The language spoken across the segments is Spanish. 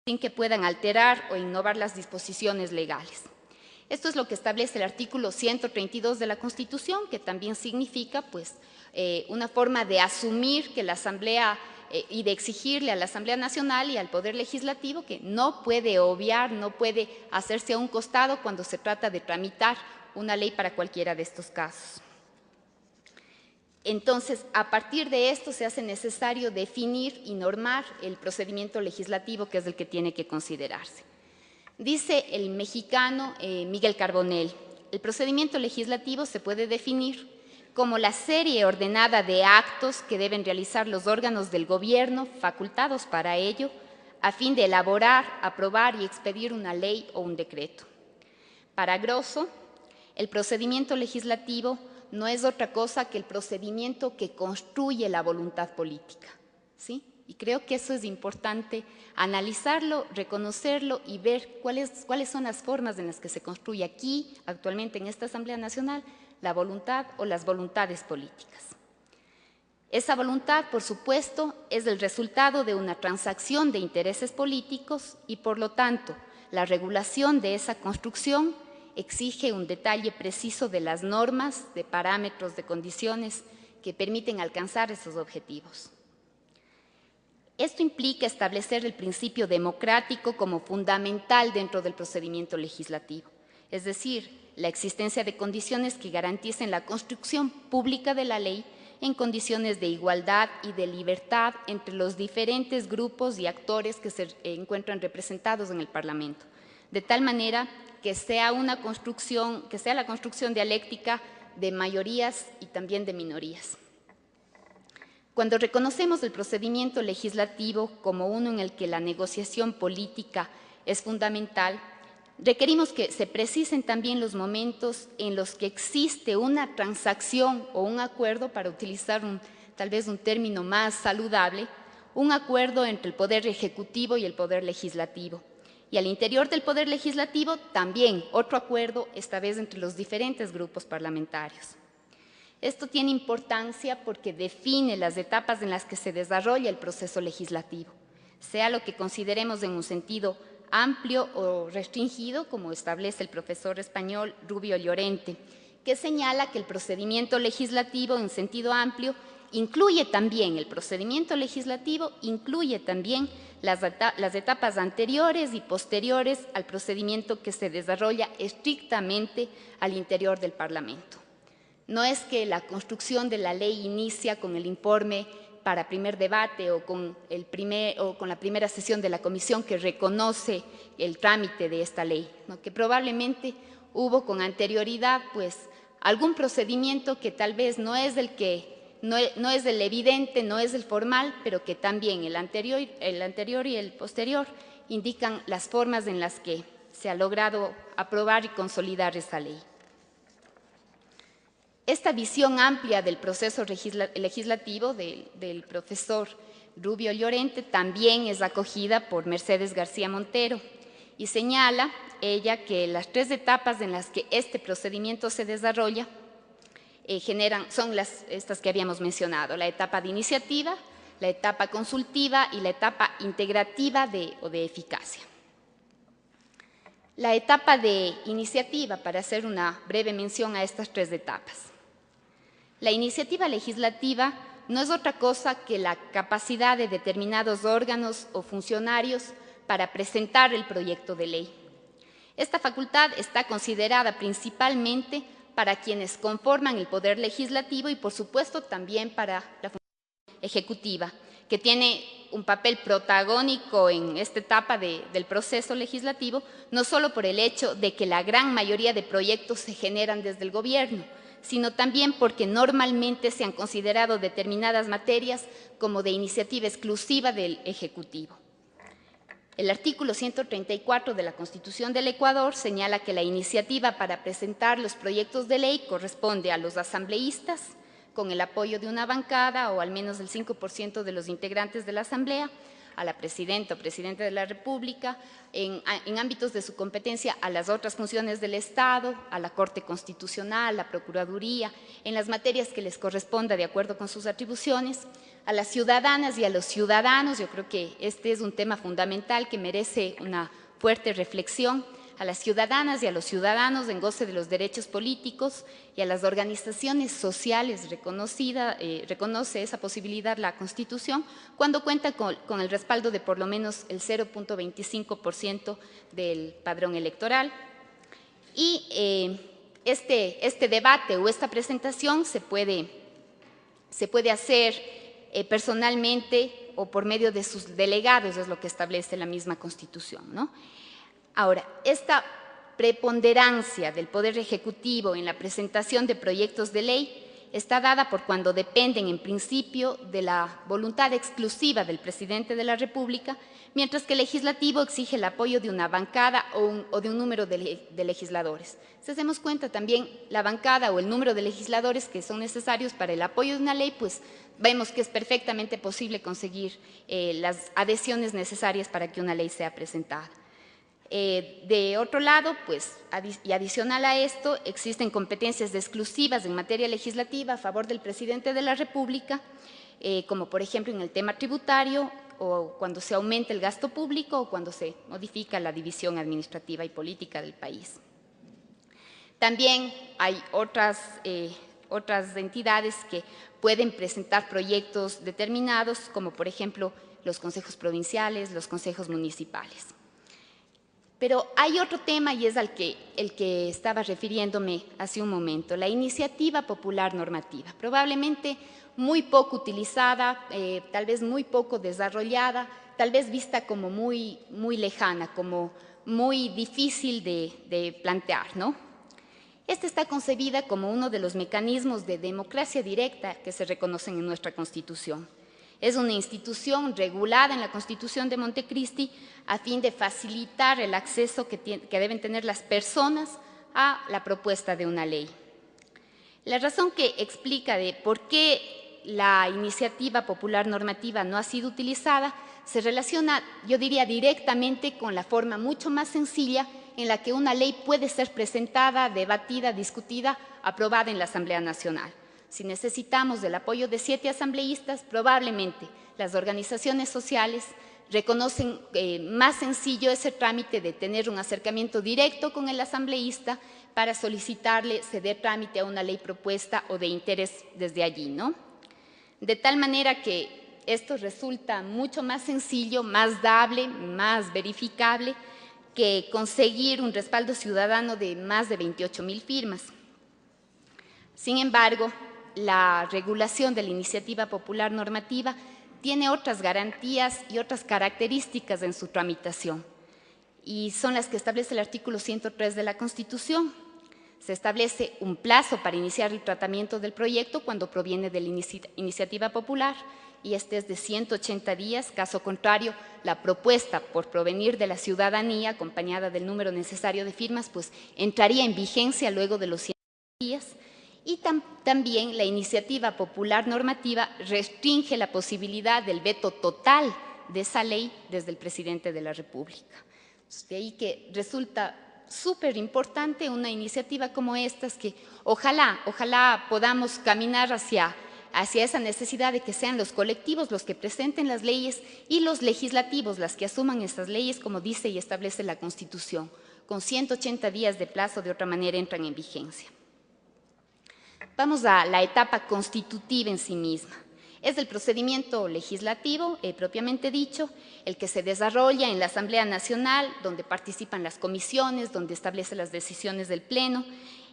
sin que puedan alterar o innovar las disposiciones legales. Esto es lo que establece el artículo 132 de la Constitución, que también significa una forma de asumir que la Asamblea y de exigirle a la Asamblea Nacional y al Poder Legislativo que no puede obviar, no puede hacerse a un costado cuando se trata de tramitar una ley para cualquiera de estos casos. Entonces, a partir de esto se hace necesario definir y normar el procedimiento legislativo, que es el que tiene que considerarse. Dice el mexicano Miguel Carbonell, el procedimiento legislativo se puede definir como la serie ordenada de actos que deben realizar los órganos del gobierno facultados para ello, a fin de elaborar, aprobar y expedir una ley o un decreto. Para Grosso, el procedimiento legislativo no es otra cosa que el procedimiento que construye la voluntad política, ¿sí? Y creo que eso es importante analizarlo, reconocerlo y ver cuáles son las formas en las que se construye aquí, actualmente en esta Asamblea Nacional, la voluntad o las voluntades políticas. Esa voluntad, por supuesto, es el resultado de una transacción de intereses políticos y, por lo tanto, la regulación de esa construcción exige un detalle preciso de las normas, de parámetros, de condiciones que permiten alcanzar esos objetivos. Esto implica establecer el principio democrático como fundamental dentro del procedimiento legislativo, es decir, la existencia de condiciones que garanticen la construcción pública de la ley en condiciones de igualdad y de libertad entre los diferentes grupos y actores que se encuentran representados en el Parlamento, de tal manera que sea la construcción dialéctica de mayorías y también de minorías. Cuando reconocemos el procedimiento legislativo como uno en el que la negociación política es fundamental, requerimos que se precisen también los momentos en los que existe una transacción o un acuerdo, para utilizar tal vez un término más saludable, un acuerdo entre el Poder Ejecutivo y el Poder Legislativo. Y al interior del Poder Legislativo también otro acuerdo, esta vez entre los diferentes grupos parlamentarios. Esto tiene importancia porque define las etapas en las que se desarrolla el proceso legislativo, sea lo que consideremos en un sentido amplio o restringido, como establece el profesor español Rubio Llorente, que señala que el procedimiento legislativo en sentido amplio incluye también las etapas anteriores y posteriores al procedimiento que se desarrolla estrictamente al interior del Parlamento. No es que la construcción de la ley inicia con el informe para primer debate o con la primera sesión de la comisión que reconoce el trámite de esta ley, ¿no? Que probablemente hubo con anterioridad algún procedimiento que tal vez no es el evidente, no es el formal, pero que también el anterior y el posterior indican las formas en las que se ha logrado aprobar y consolidar esa ley. Esta visión amplia del proceso legislativo del profesor Rubio Llorente también es acogida por Mercedes García Montero y señala ella que las tres etapas en las que este procedimiento se desarrolla son estas que habíamos mencionado: la etapa de iniciativa, la etapa consultiva y la etapa integrativa o de eficacia. La etapa de iniciativa, para hacer una breve mención a estas tres etapas. La iniciativa legislativa no es otra cosa que la capacidad de determinados órganos o funcionarios para presentar el proyecto de ley. Esta facultad está considerada principalmente para quienes conforman el Poder Legislativo y, por supuesto, también para la función ejecutiva, que tiene un papel protagónico en esta etapa del proceso legislativo, no solo por el hecho de que la gran mayoría de proyectos se generan desde el gobierno, sino también porque normalmente se han considerado determinadas materias como de iniciativa exclusiva del Ejecutivo. El artículo 134 de la Constitución del Ecuador señala que la iniciativa para presentar los proyectos de ley corresponde a los asambleístas, con el apoyo de una bancada o al menos del 5% de los integrantes de la Asamblea, a la presidenta o presidente de la República, en ámbitos de su competencia a las otras funciones del Estado, a la Corte Constitucional, la Procuraduría, en las materias que les corresponda de acuerdo con sus atribuciones, a las ciudadanas y a los ciudadanos. Yo creo que este es un tema fundamental que merece una fuerte reflexión. A las ciudadanas y a los ciudadanos en goce de los derechos políticos y a las organizaciones sociales reconoce esa posibilidad la Constitución cuando cuenta con el respaldo de por lo menos el 0.25% del padrón electoral. Y este debate o esta presentación se puede hacer personalmente o por medio de sus delegados, es lo que establece la misma Constitución, ¿no? Ahora, esta preponderancia del Poder Ejecutivo en la presentación de proyectos de ley está dada por cuando dependen en principio de la voluntad exclusiva del Presidente de la República, mientras que el Legislativo exige el apoyo de una bancada o de un número de legisladores. Si hacemos cuenta también, la bancada o el número de legisladores que son necesarios para el apoyo de una ley, pues vemos que es perfectamente posible conseguir las adhesiones necesarias para que una ley sea presentada. De otro lado, pues, y adicional a esto, existen competencias exclusivas en materia legislativa a favor del Presidente de la República, como por ejemplo en el tema tributario, o cuando se aumenta el gasto público, o cuando se modifica la división administrativa y política del país. También hay otras entidades que pueden presentar proyectos determinados, como por ejemplo los consejos provinciales, los consejos municipales. Pero hay otro tema y es el que estaba refiriéndome hace un momento, la iniciativa popular normativa, probablemente muy poco utilizada, tal vez muy poco desarrollada, tal vez vista como muy lejana, como muy difícil de plantear, ¿no? Esta está concebida como uno de los mecanismos de democracia directa que se reconocen en nuestra Constitución. Es una institución regulada en la Constitución de Montecristi a fin de facilitar el acceso que deben tener las personas a la propuesta de una ley. La razón que explica de por qué la iniciativa popular normativa no ha sido utilizada se relaciona, yo diría, directamente con la forma mucho más sencilla en la que una ley puede ser presentada, debatida, discutida, aprobada en la Asamblea Nacional. Si necesitamos del apoyo de 7 asambleístas, probablemente las organizaciones sociales reconocen más sencillo ese trámite de tener un acercamiento directo con el asambleísta para solicitarle ceder trámite a una ley propuesta o de interés desde allí, ¿no? De tal manera que esto resulta mucho más sencillo, más dable, más verificable que conseguir un respaldo ciudadano de más de 28.000 firmas. Sin embargo, la regulación de la iniciativa popular normativa tiene otras garantías y otras características en su tramitación, y son las que establece el artículo 103 de la Constitución. Se establece un plazo para iniciar el tratamiento del proyecto cuando proviene de la iniciativa popular, y este es de 180 días. Caso contrario, la propuesta por provenir de la ciudadanía, acompañada del número necesario de firmas, pues entraría en vigencia luego de los 100 días. Y también la iniciativa popular normativa restringe la posibilidad del veto total de esa ley desde el Presidente de la República. De ahí que resulta súper importante una iniciativa como esta, que ojalá podamos caminar hacia esa necesidad de que sean los colectivos los que presenten las leyes y los legislativos las que asuman esas leyes, como dice y establece la Constitución. Con 180 días de plazo, de otra manera entran en vigencia. Vamos a la etapa constitutiva en sí misma. Es el procedimiento legislativo, propiamente dicho, el que se desarrolla en la Asamblea Nacional, donde participan las comisiones, donde establece las decisiones del Pleno,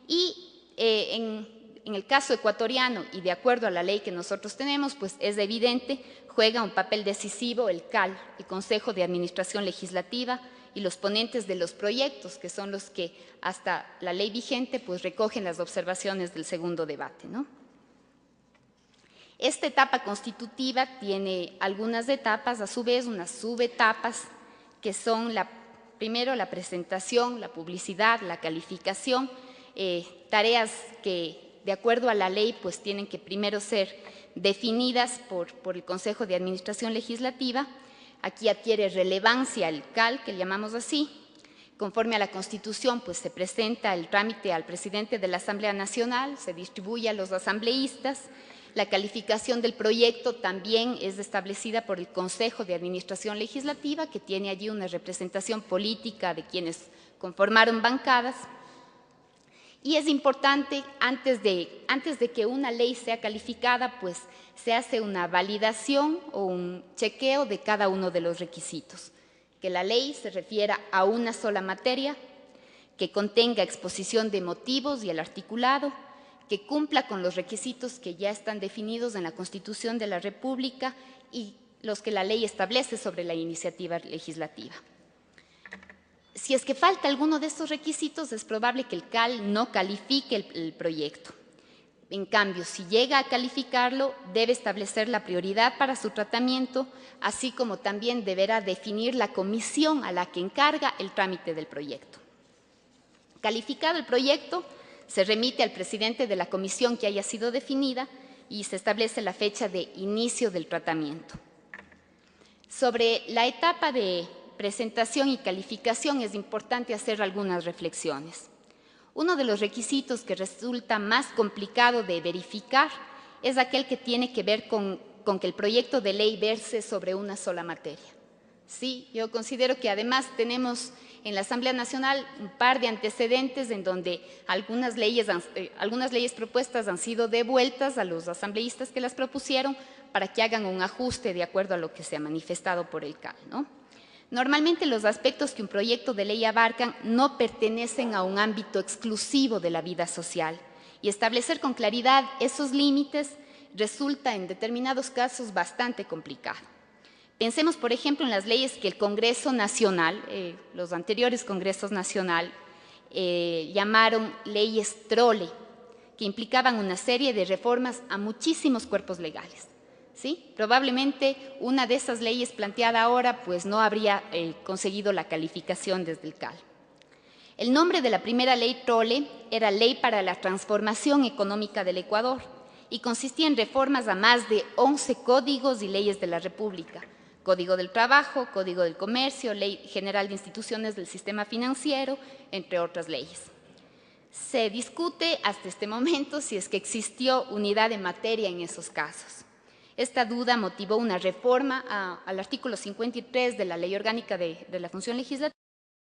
y en el caso ecuatoriano, y de acuerdo a la ley que nosotros tenemos, pues es evidente, juega un papel decisivo el CAL, el Consejo de Administración Legislativa, y los ponentes de los proyectos, que son los que hasta la ley vigente pues recogen las observaciones del segundo debate, ¿no? Esta etapa constitutiva tiene algunas etapas, a su vez unas subetapas, que son primero la presentación, la publicidad, la calificación, tareas que de acuerdo a la ley pues tienen que primero ser definidas por el Consejo de Administración Legislativa. Aquí adquiere relevancia el CAL, que llamamos así. Conforme a la Constitución, pues se presenta el trámite al Presidente de la Asamblea Nacional, se distribuye a los asambleístas, La calificación del proyecto también es establecida por el Consejo de Administración Legislativa, que tiene allí una representación política de quienes conformaron bancadas. Y es importante, antes de que una ley sea calificada, pues se hace una validación o un chequeo de cada uno de los requisitos. Que la ley se refiera a una sola materia, que contenga exposición de motivos y el articulado, que cumpla con los requisitos que ya están definidos en la Constitución de la República y los que la ley establece sobre la iniciativa legislativa. Si es que falta alguno de estos requisitos, es probable que el CAL no califique el proyecto. En cambio, si llega a calificarlo, debe establecer la prioridad para su tratamiento, así como también deberá definir la comisión a la que encarga el trámite del proyecto. Calificado el proyecto, se remite al presidente de la comisión que haya sido definida y se establece la fecha de inicio del tratamiento. Sobre la etapa de presentación y calificación es importante hacer algunas reflexiones. Uno de los requisitos que resulta más complicado de verificar es aquel que tiene que ver con que el proyecto de ley verse sobre una sola materia. Sí, yo considero que además tenemos en la Asamblea Nacional un par de antecedentes en donde algunas leyes propuestas han sido devueltas a los asambleístas que las propusieron para que hagan un ajuste de acuerdo a lo que se ha manifestado por el CAL, ¿no? Normalmente los aspectos que un proyecto de ley abarcan no pertenecen a un ámbito exclusivo de la vida social y establecer con claridad esos límites resulta en determinados casos bastante complicado. Pensemos, por ejemplo, en las leyes que el Congreso Nacional, los anteriores Congresos Nacional, llamaron leyes trole, que implicaban una serie de reformas a muchísimos cuerpos legales. ¿Sí? Probablemente una de esas leyes planteada ahora pues no habría conseguido la calificación desde el CAL. El nombre de la primera ley trole era Ley para la Transformación Económica del Ecuador y consistía en reformas a más de 11 códigos y leyes de la República: Código del Trabajo, Código del Comercio, Ley General de Instituciones del Sistema Financiero, entre otras leyes. Se discute hasta este momento si es que existió unidad de materia en esos casos. Esta duda motivó una reforma al artículo 53 de la Ley Orgánica de la Función Legislativa,